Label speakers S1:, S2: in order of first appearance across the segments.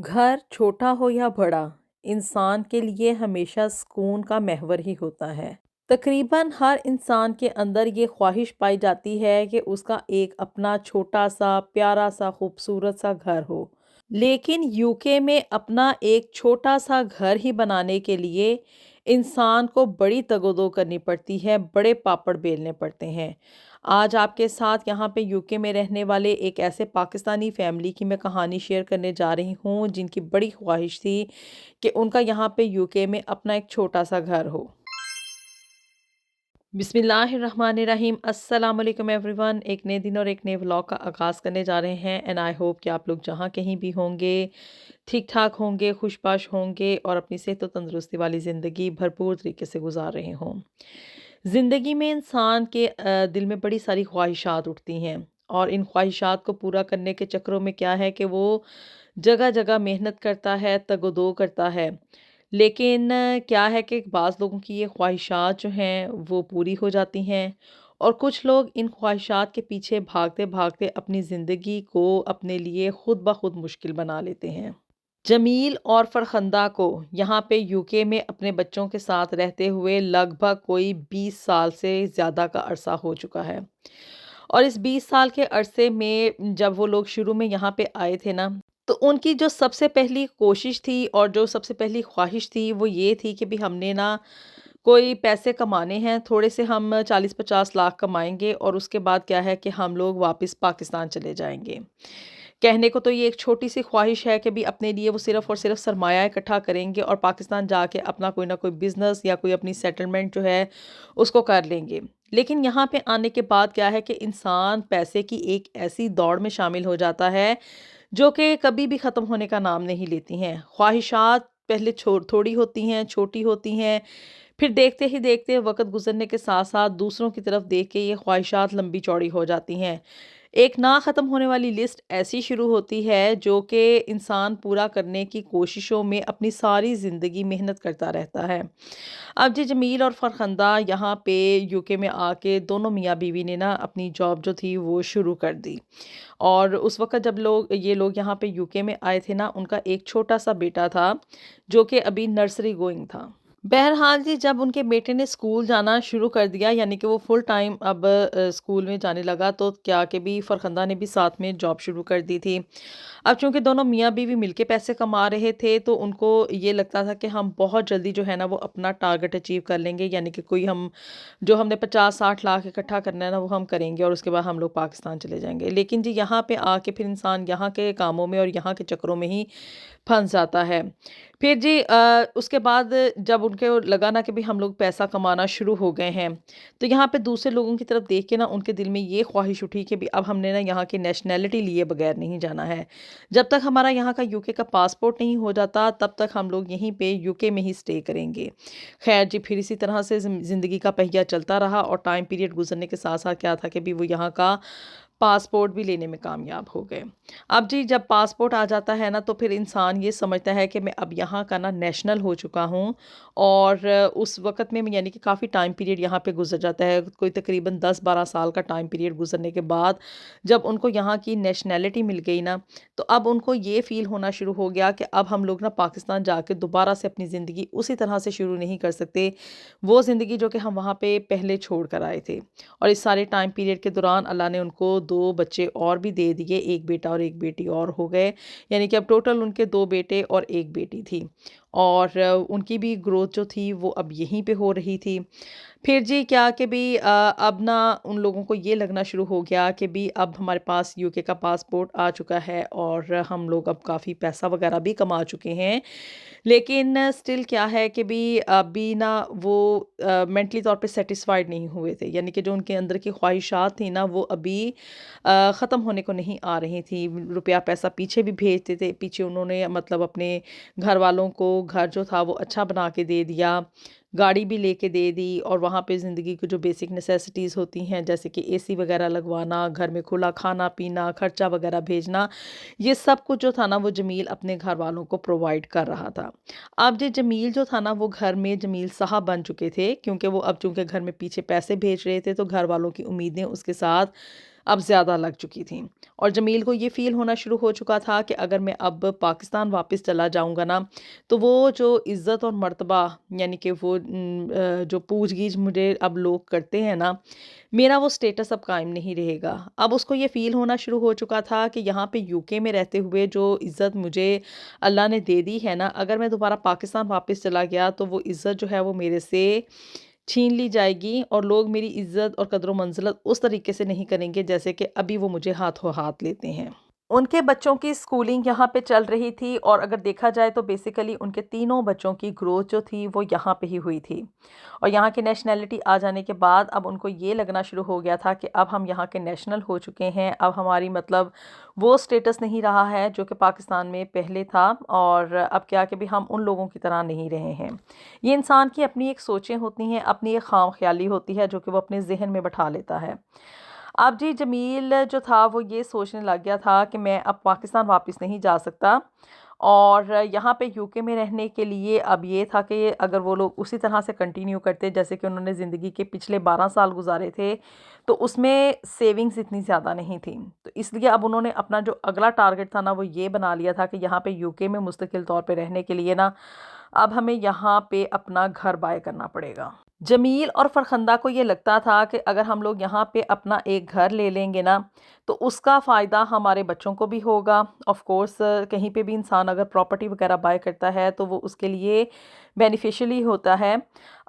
S1: घर छोटा हो या बड़ा, इंसान के लिए हमेशा सुकून का महवर ही होता है। तकरीबन हर इंसान के अंदर ये ख्वाहिश पाई जाती है कि उसका एक अपना छोटा सा, प्यारा सा, खूबसूरत सा घर हो। लेकिन यूके में अपना एक छोटा सा घर ही बनाने के लिए इंसान को बड़ी तगोदो करनी पड़ती है, बड़े पापड़ बेलने पड़ते हैं। आज आपके साथ यहाँ पे यूके में रहने वाले एक ऐसे पाकिस्तानी फैमिली की मैं कहानी शेयर करने जा रही हूँ, जिनकी बड़ी ख्वाहिश थी कि उनका यहाँ पे यूके में अपना एक छोटा सा घर हो। बिस्मिल्लाहिर्रहमानिर्रहीम, अस्सलाम वालेकुम एवरीवन। एक नए दिन और एक नए व्लॉग का आगाज़ करने जा रहे हैं एंड आई होप कि आप लोग जहाँ कहीं भी होंगे ठीक ठाक होंगे, खुशबाश होंगे और अपनी सेहत और तंदुरुस्ती वाली ज़िंदगी भरपूर तरीके से गुजार रहे हों। ज़िंदगी में इंसान के दिल में बड़ी सारी ख्वाहिशात उठती हैं और इन ख्वाहिशात को पूरा करने के चक्करों में क्या है कि वो जगह जगह मेहनत करता है, तगदो करता है। लेकिन क्या है कि बाज़ लोगों की ये ख्वाहिशात जो हैं वो पूरी हो जाती हैं और कुछ लोग इन ख्वाहिशात के पीछे भागते-भागते अपनी ज़िंदगी को अपने लिए खुद ब खुद मुश्किल बना लेते हैं। जमील और फरखंदा को यहाँ पे यूके में अपने बच्चों के साथ रहते हुए लगभग कोई 20 साल से ज़्यादा का अरसा हो चुका है। और इस 20 साल के अरसे में जब वो लोग शुरू में यहाँ पे आए थे ना, तो उनकी जो सबसे पहली कोशिश थी और जो सबसे पहली ख्वाहिश थी वो ये थी कि भी हमने ना कोई पैसे कमाने हैं, थोड़े से हम 40-50 लाख कमाएँगे और उसके बाद क्या है कि हम लोग वापस पाकिस्तान चले जाएँगे। कहने को तो ये एक छोटी-सी ख्वाहिश है कि भी अपने लिए वो सिर्फ़ और सिर्फ़ सरमाया इकट्ठा करेंगे और पाकिस्तान जाके अपना कोई ना कोई बिज़नेस या कोई अपनी सेटलमेंट जो है, उसको कर लेंगे। लेकिन यहाँ पे आने के बाद क्या है कि इंसान पैसे की एक ऐसी दौड़ में शामिल हो जाता है, जो कि कभी भी ख़त्म होने का नाम नहीं लेती हैं। ख्वाहिशात पहले थोड़ी होती हैं, छोटी होती हैं, फिर देखते ही देखते वक़्त गुज़रने के साथ-साथ दूसरों की तरफ देख के ये ख्वाहिशात लंबी-चौड़ी हो जाती हैं। एक ना ख़त्म होने वाली लिस्ट ऐसी शुरू होती है जो कि इंसान पूरा करने की कोशिशों में अपनी सारी ज़िंदगी मेहनत करता रहता है। अब जी जमील और फ़रख़ंदा यहाँ पे यूके में आके दोनों मियाँ-बीवी ने ना अपनी जॉब जो थी वो शुरू कर दी। और उस वक़्त जब ये लोग यहाँ पे यूके में आए थे ना, उनका एक छोटा-सा बेटा था, जो कि अभी नर्सरी गोइंग था। बहरहाल जी, जब उनके बेटे ने स्कूल जाना शुरू कर दिया, यानी कि वो फुल टाइम अब स्कूल में जाने लगा, तो क्या कि भी फ़रख़ंदा ने भी साथ में जॉब शुरू कर दी थी। अब चूँकि दोनों मियाँ-बीवी मिलके पैसे कमा रहे थे, तो उनको ये लगता था कि हम बहुत जल्दी जो है ना वो अपना टारगेट अचीव कर लेंगे, यानी कि कोई हम जो हमने 50-60 लाख इकट्ठा करना है ना, वो हम करेंगे और उसके बाद हम लोग पाकिस्तान चले जाएँगे। लेकिन जी यहाँ पे आके फिर इंसान यहाँ के कामों में और यहाँ के चक्करों में ही फँस जाता है। फिर जी उसके बाद जब उनको लगा ना कि भई हम लोग पैसा कमाना शुरू हो गए हैं, तो यहाँ पे दूसरे लोगों की तरफ देख के ना उनके दिल में ये ख्वाहिश उठी कि भई अब हमने ना यहाँ की नेशनैलिटी लिए बगैर नहीं जाना है। जब तक हमारा यहाँ का यूके का पासपोर्ट नहीं हो जाता, तब तक हम लोग यहीं पे यूके में ही स्टे करेंगे। ख़ैर जी, फिर इसी तरह से ज़िंदगी का पहिया चलता रहा और टाइम पीरियड गुज़रने के साथ-साथ क्या था कि भई वो यहाँ का पासपोर्ट भी लेने में कामयाब हो गए। अब जी जब पासपोर्ट आ जाता है ना, तो फिर इंसान ये समझता है कि मैं अब यहाँ का ना नेशनल हो चुका हूँ और उस वक़्त में यानी कि काफ़ी टाइम पीरियड यहाँ पे गुज़र जाता है। कोई तकरीबन 10-12 साल का टाइम पीरियड गुज़रने के बाद जब उनको यहाँ की नेशनैलिटी मिल गई ना, तो अब उनको ये फ़ील होना शुरू हो गया कि अब हम लोग ना पाकिस्तान जाके दोबारा से अपनी ज़िंदगी उसी तरह से शुरू नहीं कर सकते, वो ज़िंदगी जो कि हम वहाँ पे पहले छोड़ कर आए थे। और इस सारे टाइम पीरियड के दौरान अल्लाह ने उनको 2 बच्चे और भी दे दिए, 1 बेटा और 1 बेटी और हो गए। यानी कि अब टोटल उनके 2 बेटे और 1 बेटी थी। और उनकी भी ग्रोथ जो थी वो अब यहीं पे हो रही थी। फिर जी क्या कि भी अब ना उन लोगों को ये लगना शुरू हो गया कि भी अब हमारे पास यूके का पासपोर्ट आ चुका है और हम लोग अब काफ़ी पैसा वगैरह भी कमा चुके हैं। लेकिन स्टिल क्या है कि भी अभी ना वो मेंटली तौर पे सैटिस्फाइड नहीं हुए थे, यानी कि जो उनके अंदर की ख्वाहिशात थी ना वो अभी ख़त्म होने को नहीं आ रही थी। रुपया पैसा पीछे भी भेजते थे, पीछे उन्होंने मतलब अपने घर वालों को घर जो था वो अच्छा बना के दे दिया, गाड़ी भी लेके दे दी और वहाँ पे ज़िंदगी की जो बेसिक नेसेसिटीज़ होती हैं, जैसे कि एसी वगैरह लगवाना, घर में खुला खाना-पीना, खर्चा वगैरह भेजना, ये सब कुछ जो था ना वो जमील अपने घर वालों को प्रोवाइड कर रहा था। अब जी जमील जो था ना वो घर में जमील साहब बन चुके थे, क्योंकि वो अब चूँकि घर में पीछे पैसे भेज रहे थे, तो घर वालों की उम्मीदें उसके साथ अब ज़्यादा लग चुकी थी। और जमील को ये फ़ील होना शुरू हो चुका था कि अगर मैं अब पाकिस्तान वापस चला जाऊँगा ना, तो वो जो इज़्ज़त और मर्तबा, यानी कि वो जो पूछ-गीछ मुझे अब लोग करते हैं ना, मेरा वो स्टेटस अब कायम नहीं रहेगा। अब उसको ये फ़ील होना शुरू हो चुका था कि यहाँ पे यूके में रहते हुए जो इज़्ज़त मुझे अल्लाह ने दे दी है ना, अगर मैं दोबारा पाकिस्तान वापस चला गया तो वो इज़्ज़त जो है वो मेरे से छीन ली जाएगी और लोग मेरी इज़्ज़त और कद्र-ओ-मंज़िलत उस तरीके से नहीं करेंगे जैसे कि अभी वो मुझे हाथों हाथ लेते हैं। उनके बच्चों की स्कूलिंग यहाँ पे चल रही थी और अगर देखा जाए तो बेसिकली उनके तीनों बच्चों की ग्रोथ जो थी वो यहाँ पे ही हुई थी। और यहाँ की नेशनैलिटी आ जाने के बाद अब उनको ये लगना शुरू हो गया था कि अब हम यहाँ के नेशनल हो चुके हैं, अब हमारी मतलब वो स्टेटस नहीं रहा है जो कि पाकिस्तान में पहले था, और अब क्या कि भी हम उन लोगों की तरह नहीं रहे हैं। ये इंसान की अपनी एक सोचें होती हैं, अपनी एक खाम-ख़याली होती है जो कि वो अपने ज़हन में बैठा लेता है। अब जी जमील जो था वो ये सोचने लग गया था कि मैं अब पाकिस्तान वापस नहीं जा सकता, और यहाँ पे यूके में रहने के लिए अब ये था कि अगर वो लोग उसी तरह से कंटिन्यू करते जैसे कि उन्होंने ज़िंदगी के पिछले 12 साल गुजारे थे, तो उसमें सेविंग्स इतनी ज़्यादा नहीं थी। तो इसलिए अब उन्होंने अपना जो अगला टारगेट था ना वो ये बना लिया था कि यहाँ पे यूके में मुस्तकिल तौर पे रहने के लिए ना अब हमें यहाँ पे अपना घर बाय करना पड़ेगा। जमील और फरखंदा को ये लगता था कि अगर हम लोग यहाँ पे अपना एक घर ले लेंगे ना, तो उसका फ़ायदा हमारे बच्चों को भी होगा। ऑफ़ कोर्स कहीं पे भी इंसान अगर प्रॉपर्टी वगैरह बाय करता है तो वो उसके लिए बेनिफिशियल ही होता है।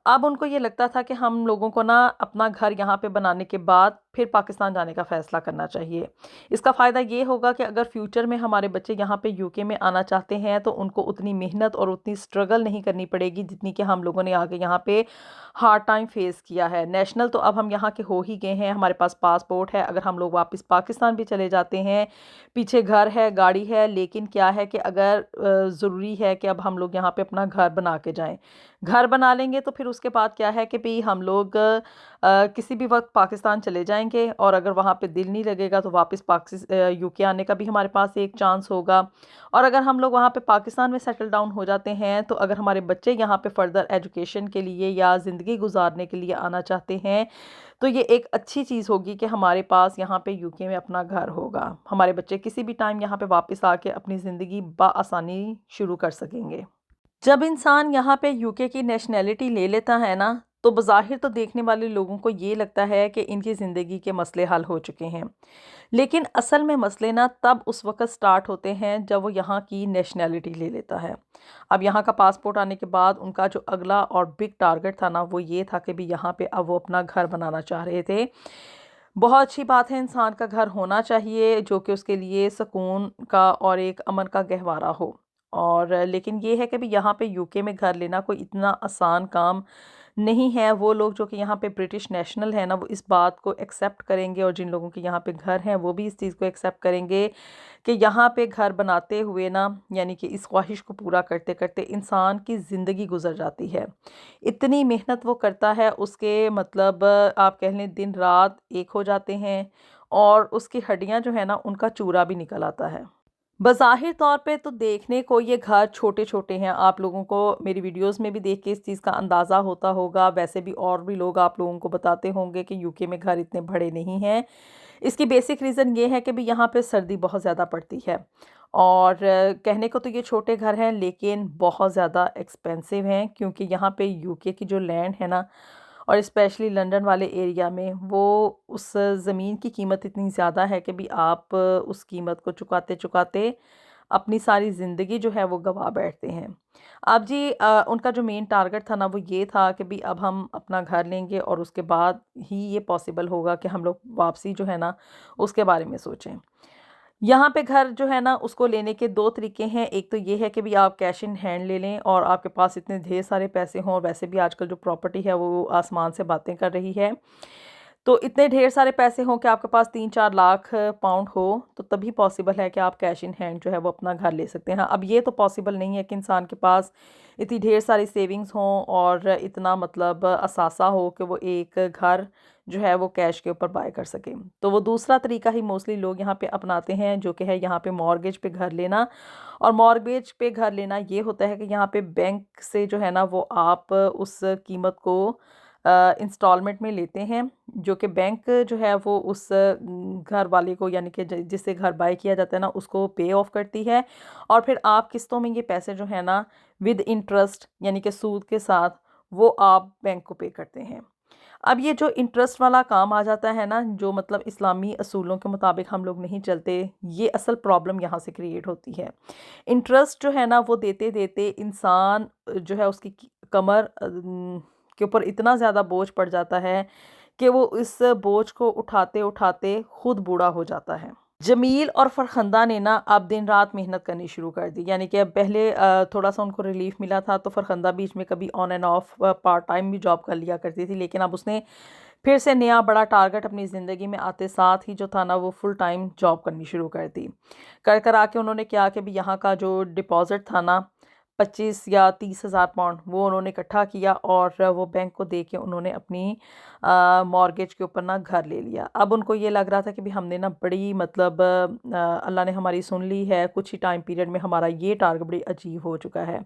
S1: अब उनको ये लगता था कि हम लोगों को ना अपना घर यहाँ पे बनाने के बाद फिर पाकिस्तान जाने का फ़ैसला करना चाहिए। इसका फ़ायदा ये होगा कि अगर फ्यूचर में हमारे बच्चे यहाँ पे यूके में आना चाहते हैं तो उनको उतनी मेहनत और उतनी स्ट्रगल नहीं करनी पड़ेगी जितनी कि हम लोगों ने आगे यहाँ पे हार्ड टाइम फेस किया है। नेशनल तो अब हम यहाँ के हो ही गए हैं, हमारे पास पासपोर्ट है, अगर हम लोग वापस पाकिस्तान भी चले जाते हैं, पीछे घर है, गाड़ी है, लेकिन क्या है कि अगर ज़रूरी है कि अब हम लोग यहाँ पे अपना घर बना के जाएँ। घर बना लेंगे तो फिर उसके बाद क्या है कि भई हम लोग किसी भी वक़्त पाकिस्तान चले जाएँगे, और अगर वहाँ पे दिल नहीं लगेगा तो वापस यूके आने का भी हमारे पास एक चांस होगा। और अगर हम लोग वहाँ पे पाकिस्तान में सेटल डाउन हो जाते हैं, तो अगर हमारे बच्चे यहाँ पे फ़र्दर एजुकेशन के लिए या ज़िंदगी गुज़ारने के लिए आना चाहते हैं, तो ये एक अच्छी चीज़ होगी कि हमारे पास यहाँ पे यूके में अपना घर होगा। हमारे बच्चे किसी भी टाइम यहाँ पे वापस आके अपनी ज़िंदगी बआसानी शुरू कर सकेंगे। जब इंसान यहाँ पे यूके की नेशनैलिटी ले लेता है ना, तो बज़ाहिर तो देखने वाले लोगों को ये लगता है कि इनकी ज़िंदगी के मसले हल हो चुके हैं। लेकिन असल में मसले ना तब उस वक़्त स्टार्ट होते हैं जब वो यहाँ की नेशनैलिटी ले लेता है। अब यहाँ का पासपोर्ट आने के बाद उनका जो अगला और बिग टारगेट था ना वो ये था कि भी यहाँ पे अब वो अपना घर बनाना चाह रहे थे। बहुत अच्छी बात है, इंसान का घर होना चाहिए जो कि उसके लिए सुकून का और एक अमन का गहवारा हो। और लेकिन ये है कि भी यहाँ पे यूके में घर लेना कोई इतना आसान काम नहीं है। वो लोग जो कि यहाँ पे ब्रिटिश नेशनल है ना वो इस बात को एक्सेप्ट करेंगे, और जिन लोगों के यहाँ पे घर हैं वो भी इस चीज़ को एक्सेप्ट करेंगे कि यहाँ पे घर बनाते हुए ना, यानी कि इस ख्वाहिश को पूरा करते करते इंसान की ज़िंदगी गुजर जाती है। इतनी मेहनत वो करता है, उसके मतलब आप कह लें दिन रात एक हो जाते हैं, और उसकी हड्डियाँ जो है ना उनका चूरा भी निकल आता है। बज़ाहिर तौर पे तो देखने को ये घर छोटे-छोटे हैं, आप लोगों को मेरी वीडियोज़ में भी देख के इस चीज़ का अंदाज़ा होता होगा, वैसे भी और भी लोग आप लोगों को बताते होंगे कि यूके में घर इतने बड़े नहीं हैं। इसकी बेसिक रीज़न ये है कि भई यहाँ पे सर्दी बहुत ज़्यादा पड़ती है, और कहने को तो ये छोटे घर हैं लेकिन बहुत ज़्यादा एक्सपेंसिव हैं, क्योंकि यहाँ पे यूके की जो लैंड है ना, और स्पेशली लंदन वाले एरिया में वो उस ज़मीन की कीमत इतनी ज़्यादा है कि भी आप उस कीमत को चुकाते-चुकाते अपनी सारी ज़िंदगी जो है वो गँवा बैठते हैं। अब जी उनका जो मेन टारगेट था ना वो ये था कि भी अब हम अपना घर लेंगे और उसके बाद ही ये पॉसिबल होगा कि हम लोग वापसी जो है ना उसके बारे में सोचें। यहाँ पे घर जो है ना उसको लेने के 2 तरीके हैं। एक तो ये है कि भई आप कैश इन हैंड ले लें और आपके पास इतने ढेर सारे पैसे हों, और वैसे भी आजकल जो प्रॉपर्टी है वो आसमान से बातें कर रही है। तो इतने ढेर सारे पैसे हों कि आपके पास 3-4 लाख पाउंड हो, तो तभी पॉसिबल है कि आप कैश इन हैंड जो है वो अपना घर ले सकते हैं। अब ये तो पॉसिबल नहीं है कि इंसान के पास इतनी ढेर सारी सेविंग्स हों और इतना मतलब असासा हो कि वो एक घर जो है वो कैश के ऊपर बाय कर सकें। तो वो दूसरा तरीका ही मोस्टली लोग यहाँ पे अपनाते हैं, जो कि है यहाँ पे मॉर्गेज पे घर लेना। और मॉर्गेज पे घर लेना ये होता है कि यहाँ पे बैंक से जो है ना वो आप उस कीमत को इंस्टॉलमेंट में लेते हैं, जो कि बैंक जो है वो उस घर वाले को, यानी कि जिससे घर बाय किया जाता है ना, उसको पे ऑफ करती है। और फिर आप किस्तों में ये पैसे जो है ना, विद इंटरेस्ट यानी कि सूद के साथ, वो आप बैंक को पे करते हैं। अब ये जो इंटरेस्ट वाला काम आ जाता है ना, जो मतलब इस्लामी असूलों के मुताबिक हम लोग नहीं चलते, ये असल प्रॉब्लम यहाँ से क्रिएट होती है। इंटरेस्ट जो है ना, वो देते देते इंसान जो है उसकी कमर के ऊपर इतना ज़्यादा बोझ पड़ जाता है कि वो इस बोझ को उठाते उठाते खुद बूढ़ा हो जाता है। जमील और फरखंदा ने ना अब दिन रात मेहनत करनी शुरू कर दी, यानी कि अब पहले थोड़ा सा उनको रिलीफ मिला था, तो फरखंदा बीच में कभी on end of part time भी जॉब कर लिया करती थी, लेकिन अब उसने फिर से नया बड़ा टारगेट अपनी ज़िंदगी में आते साथ ही जो था ना, वो फुल टाइम जॉब करनी शुरू कर दी। कर कर आके उन्होंने क्या कि भी यहाँ का जो डिपॉज़िट था ना, 25 या 30 हज़ार पाउंड, वो उन्होंने इकट्ठा किया और वो बैंक को दे के उन्होंने अपनी मॉर्गेज के ऊपर ना घर ले लिया। अब उनको ये लग रहा था कि भी हमने ना बड़ी मतलब अल्लाह ने हमारी सुन ली है, कुछ ही टाइम पीरियड में हमारा ये टारगेट बड़ी अचीव हो चुका है।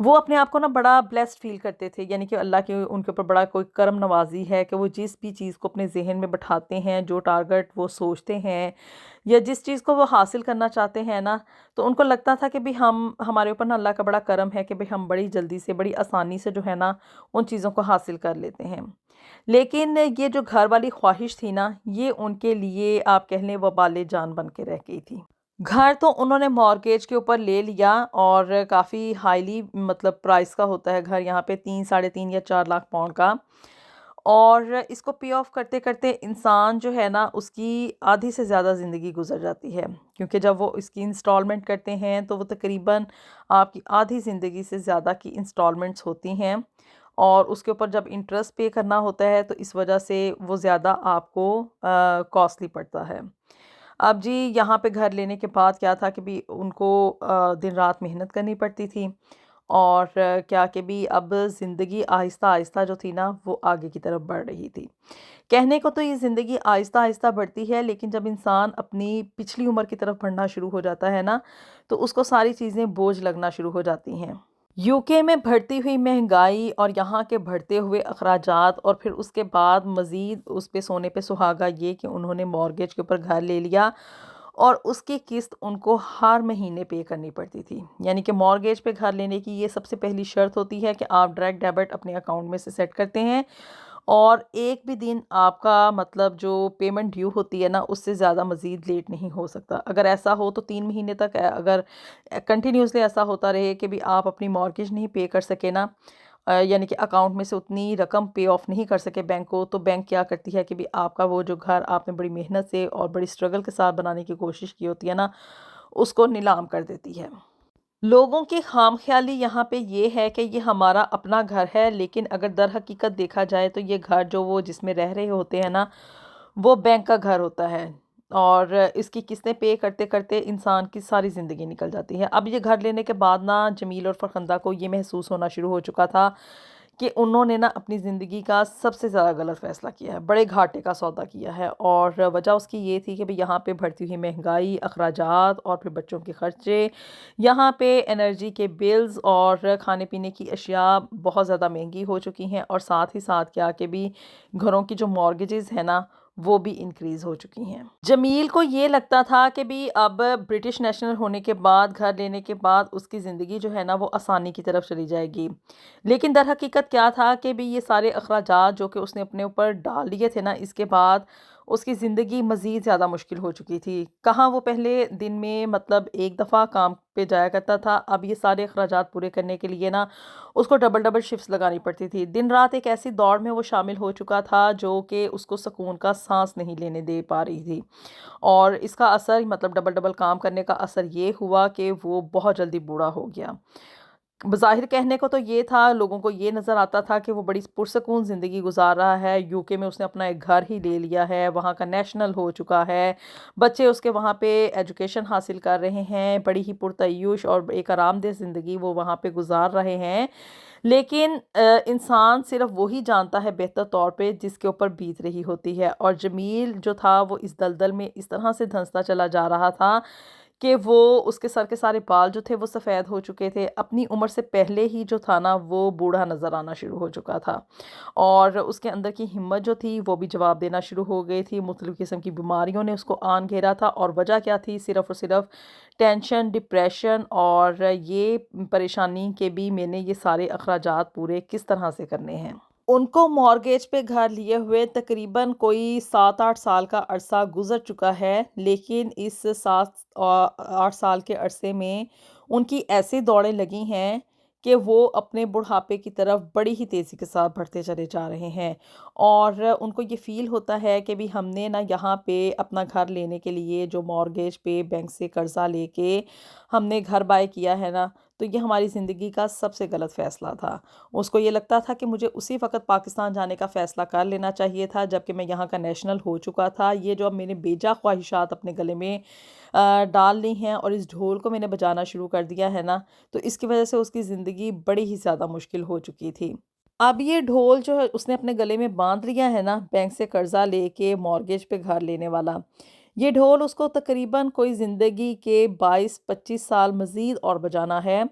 S1: वो अपने आप को ना बड़ा ब्लेस्ड फ़ील करते थे, यानी कि अल्लाह की उनके ऊपर बड़ा कोई करम नवाज़ी है कि वो जिस भी चीज़ को अपने ज़हन में बिठाते हैं, जो टारगेट वो सोचते हैं या जिस चीज़ को वो हासिल करना चाहते हैं ना, तो उनको लगता था कि भई हमारे ऊपर ना अल्लाह का बड़ा करम है कि भई हम बड़ी जल्दी से, बड़ी आसानी से जो है ना, उन चीज़ों को हासिल कर लेते हैं। लेकिन ये जो घर वाली ख्वाहिश थी ना, ये उनके लिए आप कह लें वबाले जान बन के रह गई थी। घर तो उन्होंने मॉर्गेज के ऊपर ले लिया और काफ़ी हाईली मतलब प्राइस का होता है घर, यहाँ पे 3 साढ़े 3 या 4 लाख पाउंड का। और इसको पे ऑफ करते-करते इंसान जो है ना, उसकी आधी से ज़्यादा ज़िंदगी गुज़र जाती है। क्योंकि जब वो इसकी इंस्टॉलमेंट करते हैं, तो वो तकरीबन आपकी आधी ज़िंदगी से ज़्यादा की इंस्टॉलमेंट्स होती हैं। और उसके ऊपर जब इंटरेस्ट पे करना होता है, तो इस वजह से वो ज़्यादा आपको कॉस्टली पड़ता है। अब जी यहाँ पे घर लेने के बाद क्या था कि भी उनको दिन रात मेहनत करनी पड़ती थी। और क्या कि भी अब ज़िंदगी आहिस्ता-आहिस्ता जो थी ना, वो आगे की तरफ बढ़ रही थी। कहने को तो ये ज़िंदगी आहिस्ता-आहिस्ता बढ़ती है, लेकिन जब इंसान अपनी पिछली उम्र की तरफ बढ़ना शुरू हो जाता है ना, तो उसको सारी चीज़ें बोझ लगना शुरू हो जाती हैं। यूके में बढ़ती हुई महंगाई और यहाँ के बढ़ते हुए अखराजात, और फिर उसके बाद मज़ीद उस पे सोने पे सुहागा ये कि उन्होंने मॉर्गेज के ऊपर घर ले लिया और उसकी किस्त उनको हर महीने पे करनी पड़ती थी। यानी कि मॉर्गेज पे घर लेने की ये सबसे पहली शर्त होती है कि आप डायरेक्ट डेबिट अपने अकाउंट में से सेट करते हैं और एक भी दिन आपका मतलब जो पेमेंट ड्यू होती है ना, उससे ज़्यादा मज़ीद लेट नहीं हो सकता। अगर ऐसा हो तो 3 महीने तक अगर कंटिन्यूअसली ऐसा होता रहे कि भी आप अपनी मॉर्गेज नहीं पे कर सके ना, यानी कि अकाउंट में से उतनी रकम पे ऑफ नहीं कर सके बैंक को, तो बैंक क्या करती है कि भी आपका वो जो घर आपने बड़ी मेहनत से और बड़ी स्ट्रगल के साथ बनाने की कोशिश की होती है ना, उसको नीलाम कर देती है। लोगों की खामख़याली यहाँ पे ये है कि ये हमारा अपना घर है, लेकिन अगर दर हकीकत देखा जाए तो ये घर जो वो जिसमें रह रहे होते हैं ना, वो बैंक का घर होता है। और इसकी किस्तें पे करते-करते इंसान की सारी ज़िंदगी निकल जाती है। अब ये घर लेने के बाद ना, जमील और फरखंदा को ये महसूस होना शुरू हो चुका था कि उन्होंने ना अपनी ज़िंदगी का सबसे ज़्यादा गलत फ़ैसला किया है, बड़े घाटे का सौदा किया है। और वजह उसकी ये थी कि भई यहाँ पे बढ़ती हुई महंगाई, अखराजात और फिर बच्चों के खर्चे, यहाँ पे एनर्जी के बिल्स और खाने-पीने की अशिया बहुत ज़्यादा महंगी हो चुकी हैं, और साथ ही साथ क्या कि भी घरों की जो मॉर्गेजेस हैं ना, वो भी इंक्रीज़ हो चुकी हैं। जमील को ये लगता था कि भी अब ब्रिटिश नेशनल होने के बाद, घर लेने के बाद उसकी ज़िंदगी जो है ना, वो आसानी की तरफ चली जाएगी। लेकिन दर हकीकत क्या था कि भी ये सारे अखराजात जो कि उसने अपने ऊपर डाल लिए थे ना, इसके बाद उसकी ज़िंदगी मज़ीद ज़्यादा मुश्किल हो चुकी थी। कहाँ वो पहले दिन में मतलब एक दफ़ा काम पे जाया करता था, अब ये सारे अखराजात पूरे करने के लिए ना, उसको डबल-डबल शिफ्ट्स लगानी पड़ती थी। दिन-रात एक ऐसी दौड़ में वो शामिल हो चुका था, जो कि उसको सुकून का साँस नहीं लेने दे पा रही थी। और इसका असर मतलब डबल-डबल काम करने का असर ये हुआ कि वो बहुत जल्दी बूढ़ा हो गया। बज़ाहिर कहने को तो ये था, लोगों को ये नज़र आता था कि वो बड़ी पुरसकून ज़िंदगी गुज़ार रहा है, यूके में उसने अपना एक घर ही ले लिया है, वहाँ का नेशनल हो चुका है, बच्चे उसके वहाँ पे एजुकेशन हासिल कर रहे हैं, बड़ी ही पुरतय्युश और एक आरामदेह ज़िंदगी वो वहाँ पे गुज़ार रहे हैं। लेकिन इंसान सिर्फ़ वो ही जानता है बेहतर तौर पे जिसके ऊपर बीत रही होती है, और जमील जो था वो इस दलदल में इस तरह से धंसता चला जा रहा था कि वो उसके सर के सारे बाल जो थे वो सफ़ेद हो चुके थे। अपनी उम्र से पहले ही जो था ना वो बूढ़ा नज़र आना शुरू हो चुका था। और उसके अंदर की हिम्मत जो थी वो भी जवाब देना शुरू हो गई थी। मुख्तलिफ़ किस्म की बीमारियों ने उसको आन घेरा था और वजह क्या थी? सिर्फ़ और सिर्फ़ टेंशन, डिप्रेशन और ये परेशानी के भी मैंने ये सारे अखराजात पूरे किस तरह से करने हैं। उनको मॉर्गेज पे घर लिए हुए तकरीबन कोई 7-8 साल का अरसा गुज़र चुका है, लेकिन इस 8 साल के अरसे में उनकी ऐसी दौड़ें लगी हैं कि वो अपने बुढ़ापे की तरफ बड़ी ही तेज़ी के साथ बढ़ते चले जा रहे हैं। और उनको ये फ़ील होता है कि भई हमने ना यहाँ पे अपना घर लेने के लिए जो मॉर्गेज पे बैंक से कर्ज़ा लेके हमने घर बाय किया है ना, तो ये हमारी ज़िंदगी का सबसे गलत फ़ैसला था। उसको ये लगता था कि मुझे उसी वक़्त पाकिस्तान जाने का फ़ैसला कर लेना चाहिए था जबकि मैं यहाँ का नेशनल हो चुका था। ये जो अब मैंने बेजा ख्वाहिशात अपने गले में डाल ली हैं और इस ढोल को मैंने बजाना शुरू कर दिया है ना, तो इसकी वज़ह से उसकी ज़िंदगी बड़ी ही ज़्यादा मुश्किल हो चुकी थी। अब ये ढोल जो है उसने अपने गले में बाँध लिया है ना, बैंक से कर्ज़ा लेके मॉर्गेज पे घर लेने वाला। ये ढोल उसको तकरीबन कोई ज़िंदगी के 22-25 साल मज़ीद और बजाना है।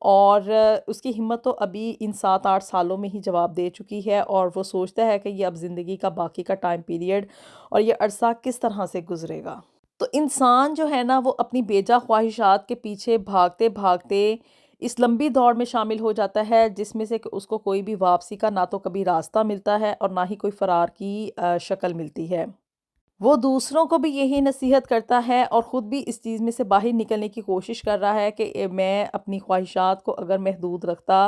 S1: और उसकी हिम्मत तो अभी इन 7-8 सालों में ही जवाब दे चुकी है और वो सोचता है कि ये अब ज़िंदगी का बाकी का टाइम पीरियड और ये अरसा किस तरह से गुज़रेगा। तो इंसान जो है ना वो अपनी बेजा ख्वाहिशात के पीछे भागते-भागते इस लंबी दौड़ में शामिल हो जाता है जिसमें से कि उसको कोई भी वापसी का ना तो कभी रास्ता मिलता है और ना ही कोई फ़रार की शक्ल मिलती है। वो दूसरों को भी यही नसीहत करता है और ख़ुद भी इस चीज़ में से बाहर निकलने की कोशिश कर रहा है कि मैं अपनी ख्वाहिशात को अगर महदूद रखता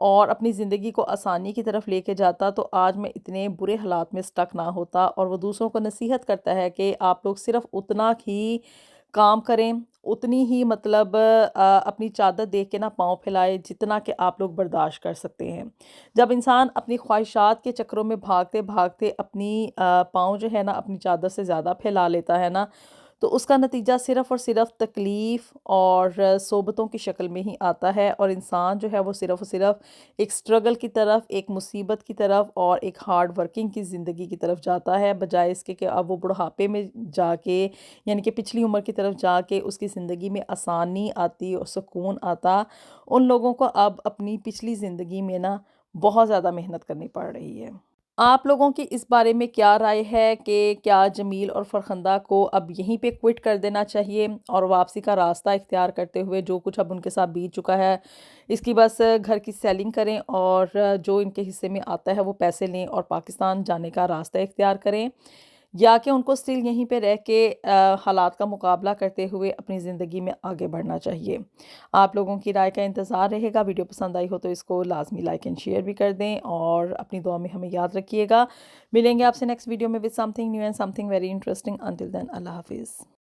S1: और अपनी ज़िंदगी को आसानी की तरफ लेके जाता तो आज मैं इतने बुरे हालात में स्टक ना होता। और वो दूसरों को नसीहत करता है कि आप लोग सिर्फ़ उतना ही काम करें, उतनी ही मतलब अपनी चादर देख के ना पाँव फैलाएँ जितना कि आप लोग बर्दाश्त कर सकते हैं। जब इंसान अपनी ख्वाहिशात के चक्करों में भागते-भागते अपनी पाँव जो है ना अपनी चादर से ज़्यादा फैला लेता है ना, तो उसका नतीजा सिर्फ़ और सिर्फ़ तकलीफ़ और सोबतों की शक्ल में ही आता है और इंसान जो है वो सिर्फ़ और सिर्फ़ एक स्ट्रगल की तरफ, एक मुसीबत की तरफ और एक हार्ड वर्किंग की ज़िंदगी की तरफ जाता है, बजाए इसके कि अब वो बुढ़ापे में जाके यानी कि पिछली उम्र की तरफ जाके उसकी ज़िंदगी में आसानी आती और सुकून आता। उन लोगों को अब अपनी पिछली ज़िंदगी में ना बहुत ज़्यादा मेहनत करनी पड़ रही है। आप लोगों की इस बारे में क्या राय है कि क्या जमील और फ़रख़ंदा को अब यहीं पे क्विट कर देना चाहिए और वापसी का रास्ता इख्तियार करते हुए जो कुछ अब उनके साथ बीत चुका है, इसकी बस घर की सेलिंग करें और जो इनके हिस्से में आता है वो पैसे लें और पाकिस्तान जाने का रास्ता इख्तियार करें? या कि उनको स्टिल यहीं पे रह के हालात का मुकाबला करते हुए अपनी ज़िंदगी में आगे बढ़ना चाहिए? आप लोगों की राय का इंतज़ार रहेगा। वीडियो पसंद आई हो तो इसको लाज़मी लाइक एंड शेयर भी कर दें और अपनी दुआ में हमें याद रखिएगा। मिलेंगे आपसे नेक्स्ट वीडियो में with something new and something very interesting. Until then अल्लाह हाफ़िज़।